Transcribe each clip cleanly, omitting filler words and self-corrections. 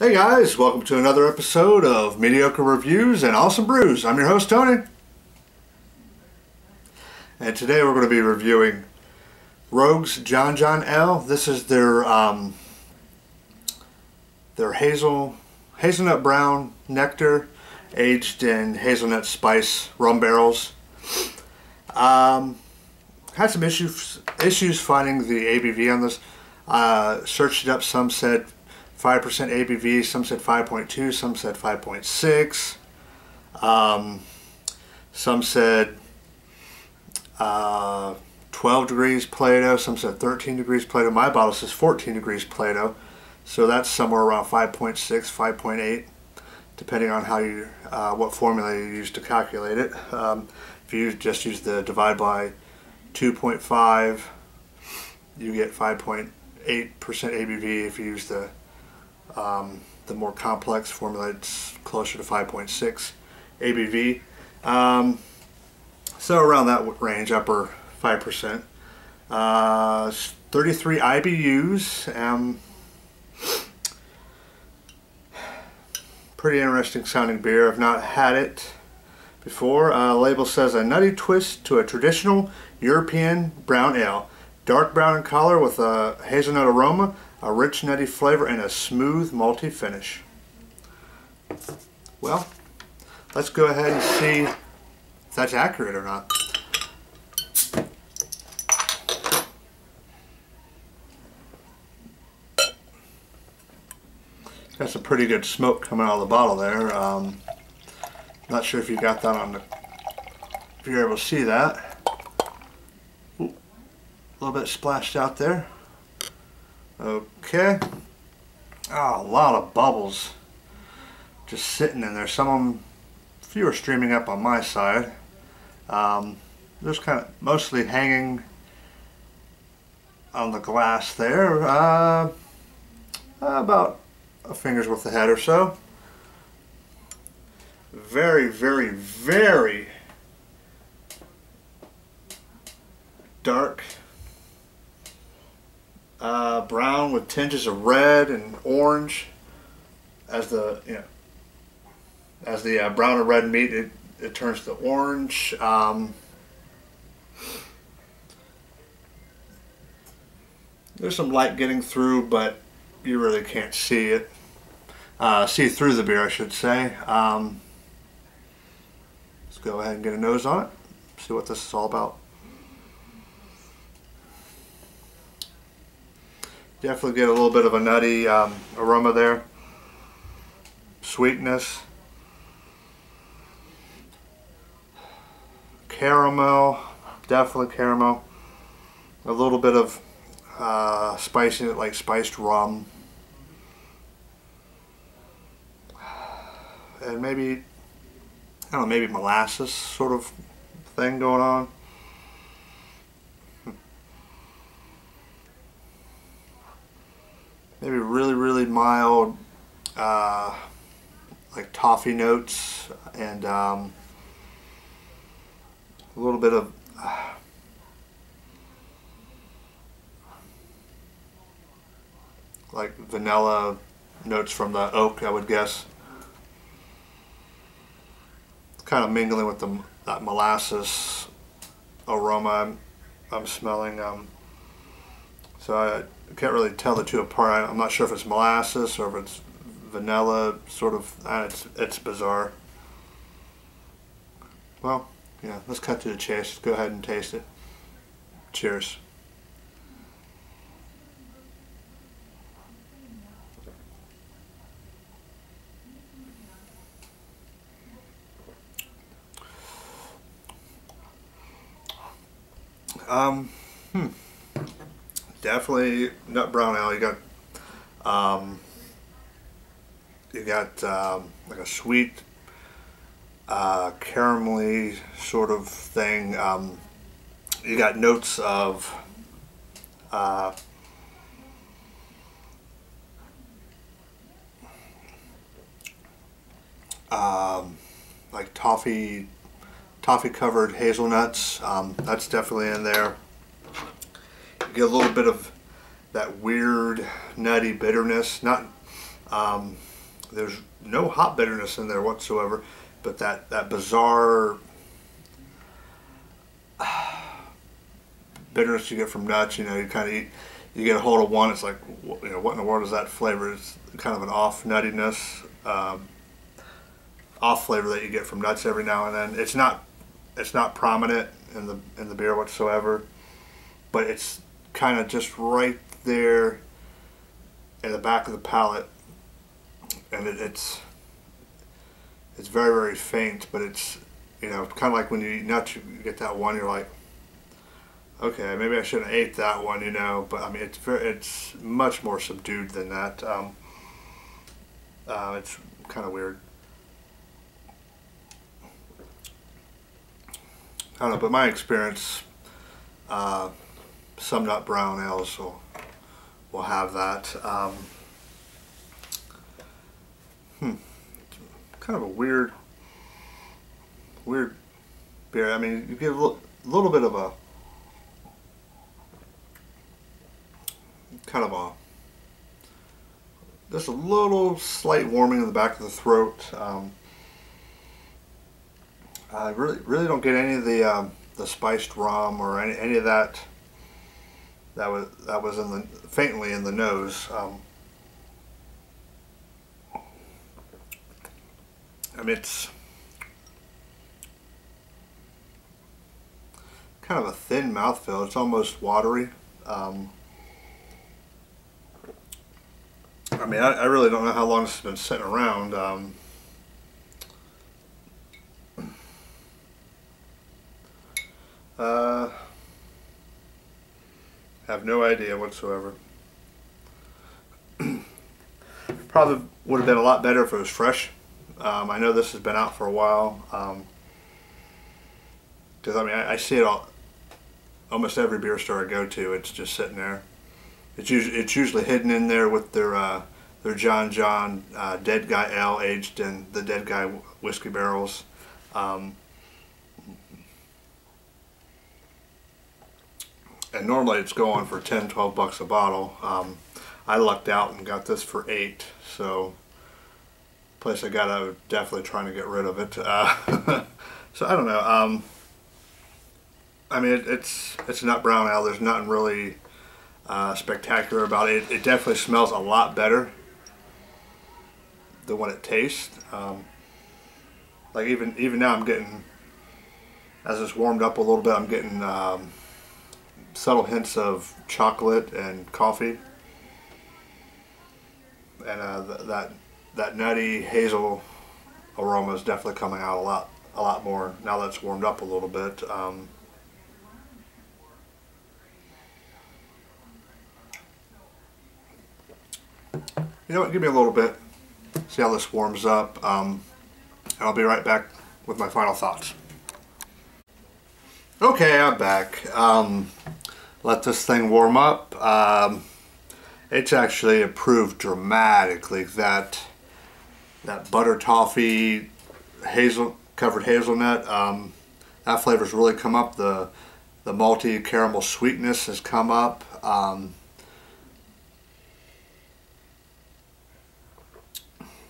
Hey guys, welcome to another episode of Mediocre Reviews and Awesome Brews. I'm your host Tony. And today we're going to be reviewing Rogue's John John Ale. This is their hazelnut brown nectar aged in hazelnut spice rum barrels. Had some issues finding the ABV on this. Searched it up, some said 5% ABV, some said 5.2, some said 5.6, some said 12 degrees Plato, some said 13 degrees Plato. My bottle says 14 degrees Plato, so that's somewhere around 5.6, 5.8, depending on how you what formula you use to calculate it. If you just use the divide by 2.5, you get 5.8% ABV. If you use the more complex formula, it's closer to 5.6 ABV. So around that range, upper 5%. 33 IBUs. Pretty interesting sounding beer. I've not had it before. Label says a nutty twist to a traditional European brown ale. Dark brown in color with a hazelnut aroma, a rich nutty flavor, and a smooth malty finish. Well, let's go ahead and see if that's accurate or not. Got some pretty good smoke coming out of the bottle there. Not sure if you got that on the, if you're able to see that. Ooh, a little bit splashed out there. Okay. Oh, a lot of bubbles just sitting in there. Some of them, a few are streaming up on my side. Just kind of mostly hanging on the glass there. About a finger's worth of head or so. Very, very, very dark. Brown with tinges of red and orange. As the brown and red meet, it turns to orange. There's some light getting through, but you really can't see it. See through the beer, I should say. Let's go ahead and get a nose on it. See what this is all about. Definitely get a little bit of a nutty aroma there. Sweetness. Caramel. Definitely caramel. A little bit of spicy, like spiced rum. And maybe, I don't know, maybe molasses sort of thing going on. Maybe really, really mild, like toffee notes, and a little bit of like vanilla notes from the oak, I would guess. Kind of mingling with that molasses aroma I'm smelling. So I can't really tell the two apart. I'm not sure if it's molasses or if it's vanilla, sort of. It's bizarre. Well, yeah, let's cut to the chase. Let's go ahead and taste it. Cheers. Definitely nut brown ale. You got like a sweet caramelly sort of thing. You got notes of like toffee covered hazelnuts. That's definitely in there. You get a little bit of that weird nutty bitterness. Not There's no hop bitterness in there whatsoever, but that bizarre bitterness you get from nuts. You know, you kind of eat, you get a hold of one, it's like, you know, what in the world is that flavor? It's kind of an off nuttiness, off flavor that you get from nuts every now and then. It's not prominent in the beer whatsoever, but it's kind of just right there in the back of the palate, and it's very, very faint, but it's, you know, kind of like when you eat nuts, you get that one, you're like, okay, maybe I shouldn't have ate that one, you know, but I mean, it's much more subdued than that. It's kind of weird. I don't know, but my experience, some nut brown ales will have that. Kind of a weird beer. I mean, you get a little bit of a kind of just a little slight warming in the back of the throat. I really don't get any of the spiced rum or any of that. That was faintly in the nose. I mean, it's kind of a thin mouthfeel. It's almost watery. I mean, I really don't know how long this has been sitting around. Have no idea whatsoever. Probably would have been a lot better if it was fresh. I know this has been out for a while. Because I mean, I see it almost every beer store I go to. It's just sitting there. It's usually hidden in there with their John Dead Guy Ale aged in the Dead Guy whiskey barrels. And normally it's going for 10, 12 bucks a bottle. I lucked out and got this for $8. So place I got, I was definitely trying to get rid of it. So I don't know. I mean, it's a nut brown ale. There's nothing really spectacular about it. It definitely smells a lot better than what it tastes. Like even now, I'm getting, as it's warmed up a little bit, I'm getting subtle hints of chocolate and coffee, and that nutty hazel aroma is definitely coming out a lot more now that it's warmed up a little bit. You know what, give me a little bit, see how this warms up, and I'll be right back with my final thoughts. Okay, I'm back. Let this thing warm up. It's actually improved dramatically. That butter toffee covered hazelnut, that flavor's really come up. The malty caramel sweetness has come up.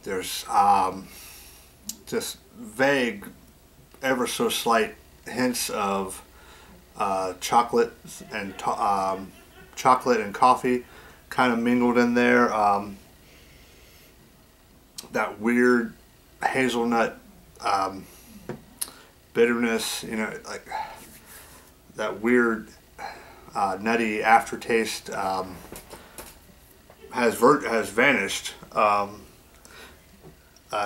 There's just vague, ever so slight hints of chocolate and coffee kind of mingled in there. That weird hazelnut bitterness, you know, like that weird nutty aftertaste has vanished.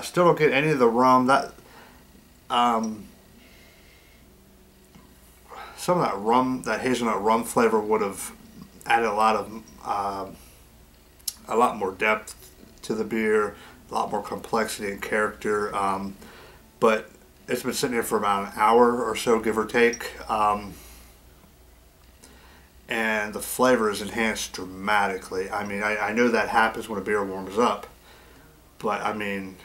Still don't get any of the rum. Some of that rum, that hazelnut rum flavor, would have added a lot more depth to the beer, a lot more complexity and character. But it's been sitting here for about an hour or so, give or take, and the flavor is enhanced dramatically. I mean, I know that happens when a beer warms up, but I mean,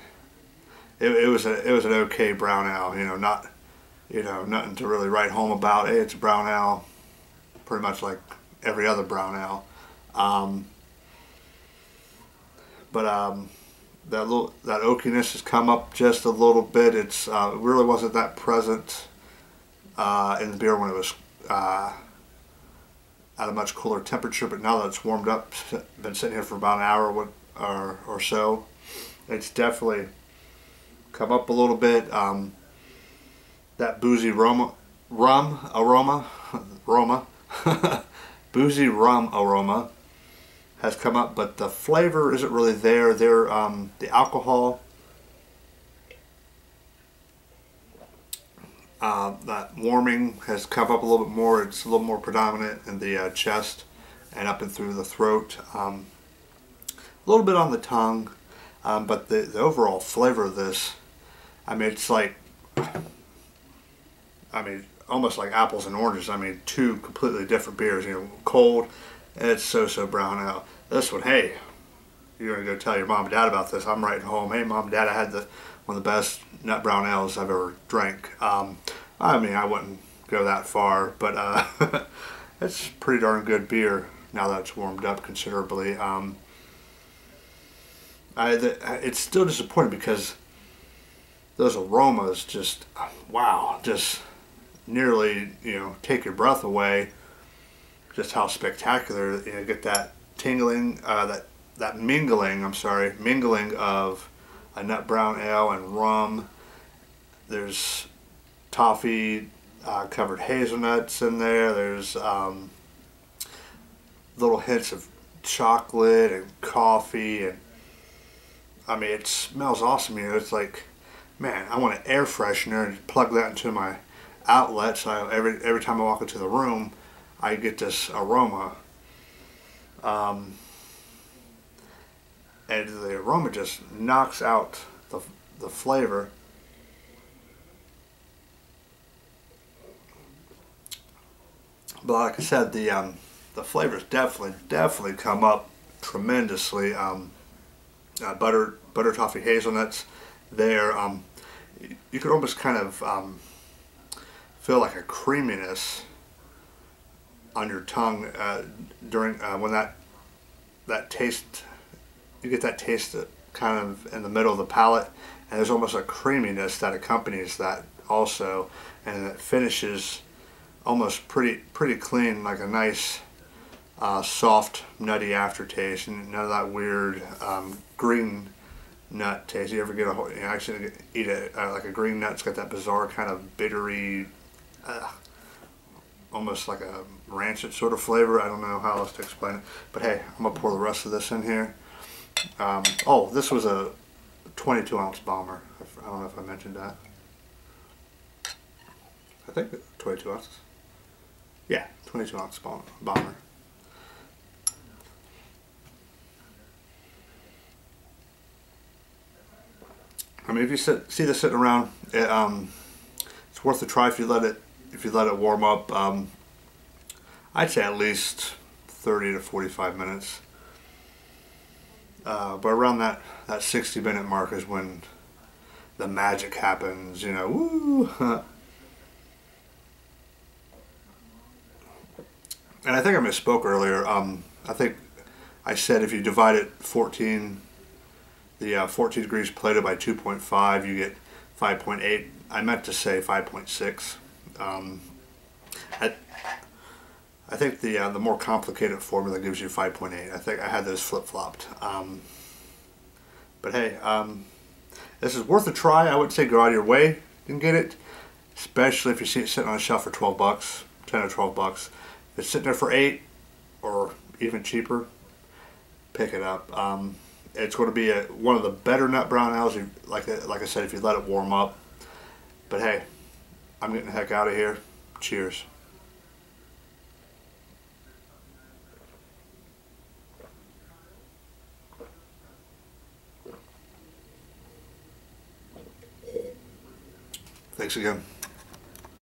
it was an okay brown ale. Nothing to really write home about. Hey, it's a brown ale, pretty much like every other brown ale. that oakiness has come up just a little bit. It really wasn't that present in the beer when it was at a much cooler temperature, but now that it's warmed up, been sitting here for about an hour or so, it's definitely come up a little bit. That boozy rum aroma, boozy rum aroma has come up, but the flavor isn't really there. The alcohol, that warming has come up a little bit more. It's a little more predominant in the chest and up and through the throat. A little bit on the tongue, but the overall flavor of this, I mean, it's like, almost like apples and oranges. I mean, two completely different beers. You know, cold, it's so brown ale. This one, hey, you're gonna go tell your mom and dad about this. I'm writing home, hey, mom and dad, I had one of the best nut brown ales I've ever drank. I mean, I wouldn't go that far, but it's pretty darn good beer now that it's warmed up considerably. It's still disappointing because those aromas just, wow, just nearly, take your breath away. Just how spectacular, get that tingling, that mingling of a nut brown ale and rum. There's toffee covered hazelnuts in there. There's little hints of chocolate and coffee, and I mean, it smells awesome. It's like, man, I want an air freshener and plug that into my outlet, so every time I walk into the room I get this aroma, and the aroma just knocks out the flavor. But like I said, the flavors definitely come up tremendously. Butter toffee hazelnuts there. You could almost kind of feel like a creaminess on your tongue during when that taste, you get that taste kind of in the middle of the palate, and there's almost a creaminess that accompanies that also, and it finishes almost pretty clean, like a nice soft nutty aftertaste, and none of that weird green nut taste. You ever get actually eat like a green nut? It's got that bizarre kind of bittery, almost like a rancid sort of flavor. I don't know how else to explain it, but hey, I'm gonna pour the rest of this in here. Oh, this was a 22-ounce bomber. I don't know if I mentioned that. I think 22 ounces. Yeah, 22-ounce bomber. I mean, if you see this sitting around, it's worth a try if you let it warm up. I'd say at least 30 to 45 minutes. But around that 60-minute mark is when the magic happens. Woo! And I think I misspoke earlier. I think I said if you divide it 14 degrees Plato by 2.5, you get 5.8. I meant to say 5.6. I think the more complicated formula gives you 5.8. I think I had those flip-flopped. But hey, this is worth a try. I would say go out of your way and get it, especially if you see it sitting on a shelf for 12 bucks, 10 or 12 bucks. If it's sitting there for 8 or even cheaper, pick it up. It's going to be one of the better nut brown ales, like I said, if you let it warm up. But hey, I'm getting the heck out of here. Cheers. Thanks again.